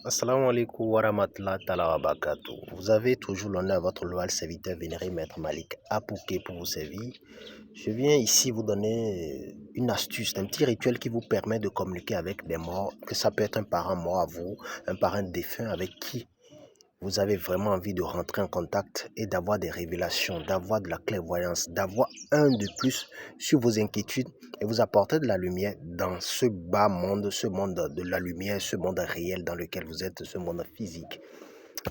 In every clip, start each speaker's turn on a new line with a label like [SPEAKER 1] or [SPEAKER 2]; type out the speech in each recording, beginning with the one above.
[SPEAKER 1] Assalamu alaikum wa rahmatullahi ta'ala wa barakatuh. Vous avez toujours l'honneur à votre loyal serviteur vénéré Maître Malik Apouké pour vous servir. Je viens ici vous donner une astuce, un petit rituel qui vous permet de communiquer avec des morts, que ça peut être un parent mort à vous, un parent défunt avec qui vous avez vraiment envie de rentrer en contact et d'avoir des révélations, d'avoir de la clairvoyance, d'avoir un de plus sur vos inquiétudes et vous apporter de la lumière dans ce bas monde, ce monde de la lumière, ce monde réel dans lequel vous êtes, ce monde physique.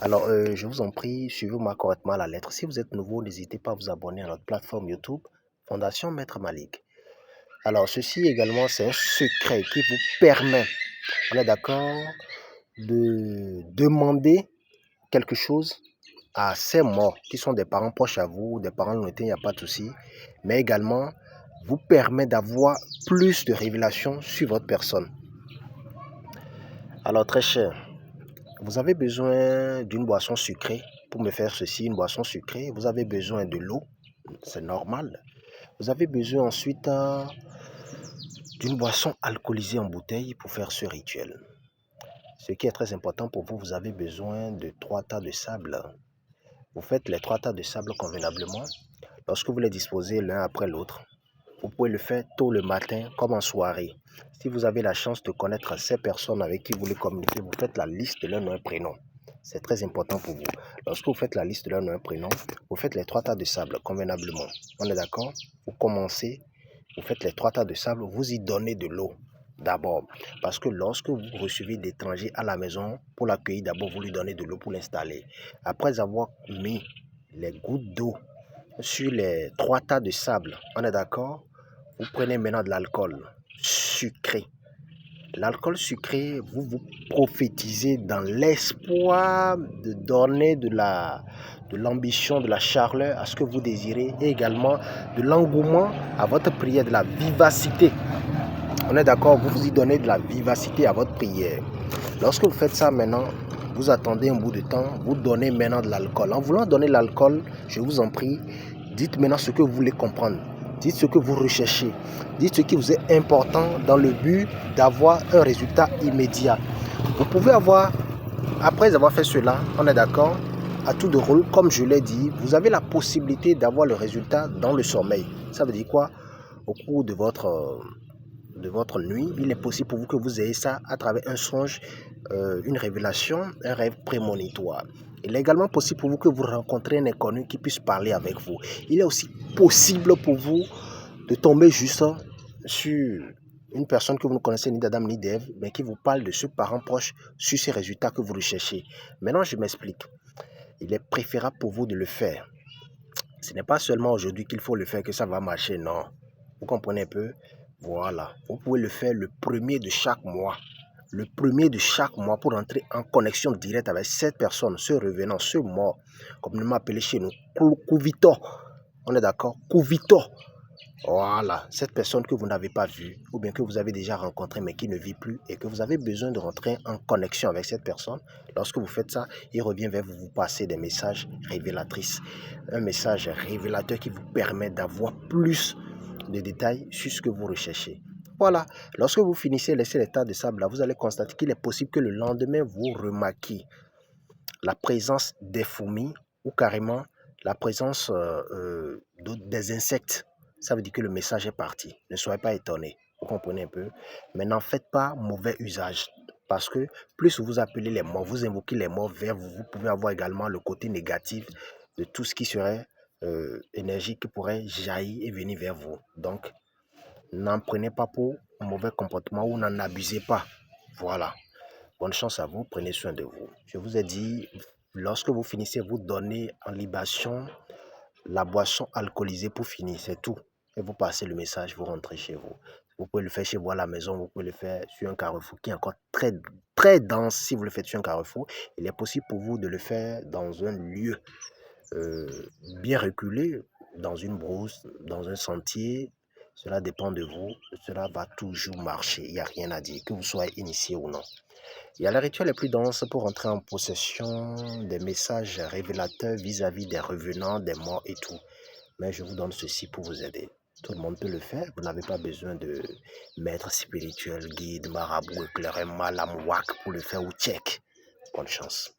[SPEAKER 1] Alors, je vous en prie, suivez-moi correctement à la lettre. Si vous êtes nouveau, n'hésitez pas à vous abonner à notre plateforme YouTube, Fondation Maître Malik. Alors, ceci également, c'est un secret qui vous permet, on est d'accord, de demander quelque chose à ces morts qui sont des parents proches à vous, des parents lointains, il n'y a pas de souci, mais également vous permet d'avoir plus de révélations sur votre personne. Alors très cher, vous avez besoin d'une boisson sucrée pour me faire ceci, une boisson sucrée. Vous avez besoin de l'eau, c'est normal. Vous avez besoin ensuite d'une boisson alcoolisée en bouteille pour faire ce rituel. Ce qui est très important pour vous, vous avez besoin de 3 tas de sable. Vous faites les 3 tas de sable convenablement. Lorsque vous les disposez l'un après l'autre, vous pouvez le faire tôt le matin comme en soirée. Si vous avez la chance de connaître ces personnes avec qui vous voulez communiquer, vous faites la liste de leur nom et prénom. C'est très important pour vous. Lorsque vous faites la liste de leur nom et prénom, vous faites les 3 tas de sable convenablement. On est d'accord? Vous commencez, vous faites les 3 tas de sable, vous y donnez de l'eau. D'abord, parce que lorsque vous recevez d'étrangers à la maison, pour l'accueillir, d'abord vous lui donnez de l'eau pour l'installer. Après avoir mis les gouttes d'eau sur les 3 tas de sable, on est d'accord? Vous prenez maintenant de l'alcool sucré. L'alcool sucré, vous prophétisez dans l'espoir de donner de l'ambition, de la chaleur à ce que vous désirez et également de l'engouement à votre prière, de la vivacité. On est d'accord, vous vous y donnez de la vivacité à votre prière. Lorsque vous faites ça maintenant, vous attendez un bout de temps, vous donnez maintenant de l'alcool. En voulant donner l'alcool, je vous en prie, dites maintenant ce que vous voulez comprendre. Dites ce que vous recherchez. Dites ce qui vous est important dans le but d'avoir un résultat immédiat. Vous pouvez avoir, après avoir fait cela, on est d'accord, à tout de rôle, comme je l'ai dit, vous avez la possibilité d'avoir le résultat dans le sommeil. Ça veut dire quoi? Au cours de votre nuit, il est possible pour vous que vous ayez ça à travers un songe, une révélation, un rêve prémonitoire. Il est également possible pour vous que vous rencontrez un inconnu qui puisse parler avec vous. Il est aussi possible pour vous de tomber juste sur une personne que vous ne connaissez ni d'Adam ni d'Ève, mais qui vous parle de ce parent proche sur ces résultats que vous recherchez. Maintenant, je m'explique. Il est préférable pour vous de le faire. Ce n'est pas seulement aujourd'hui qu'il faut le faire que ça va marcher, non. Vous comprenez un peu? Voilà. Vous pouvez le faire le premier de chaque mois. Le premier de chaque mois pour entrer en connexion directe avec cette personne, ce revenant, ce mort, comme nous m'appelez chez nous, Kouvito. On est d'accord? Kouvito. Voilà, cette personne que vous n'avez pas vue ou bien que vous avez déjà rencontrée mais qui ne vit plus et que vous avez besoin de rentrer en connexion avec cette personne, lorsque vous faites ça, il revient vers vous, vous passez des messages révélatrices. Un message révélateur qui vous permet d'avoir plus de détails sur ce que vous recherchez. Voilà, lorsque vous finissez laisser les tas de sable là, vous allez constater qu'il est possible que le lendemain, vous remarquiez la présence des fourmis ou carrément la présence des insectes. Ça veut dire que le message est parti. Ne soyez pas étonnés. Vous comprenez un peu? Mais n'en faites pas mauvais usage. Parce que plus vous appelez les morts, vous invoquez les morts vers vous, vous pouvez avoir également le côté négatif de tout ce qui serait énergie qui pourrait jaillir et venir vers vous. Donc, n'en prenez pas pour mauvais comportement ou n'en abusez pas. Voilà. Bonne chance à vous, prenez soin de vous. Je vous ai dit, lorsque vous finissez, vous donnez en libation la boisson alcoolisée pour finir, c'est tout. Et vous passez le message, vous rentrez chez vous. Vous pouvez le faire chez vous à la maison, vous pouvez le faire sur un carrefour qui est encore très, très dense. Si vous le faites sur un carrefour, il est possible pour vous de le faire dans un lieu bien reculé, dans une brousse, dans un sentier. Cela dépend de vous. Cela va toujours marcher. Il n'y a rien à dire, que vous soyez initié ou non. Il y a les rituels les plus denses pour entrer en possession des messages révélateurs vis-à-vis des revenants, des morts et tout. Mais je vous donne ceci pour vous aider. Tout le monde peut le faire. Vous n'avez pas besoin de maître spirituel, guide, marabout, éclaireur, malam, wak pour le faire ou tchèque. Bonne chance.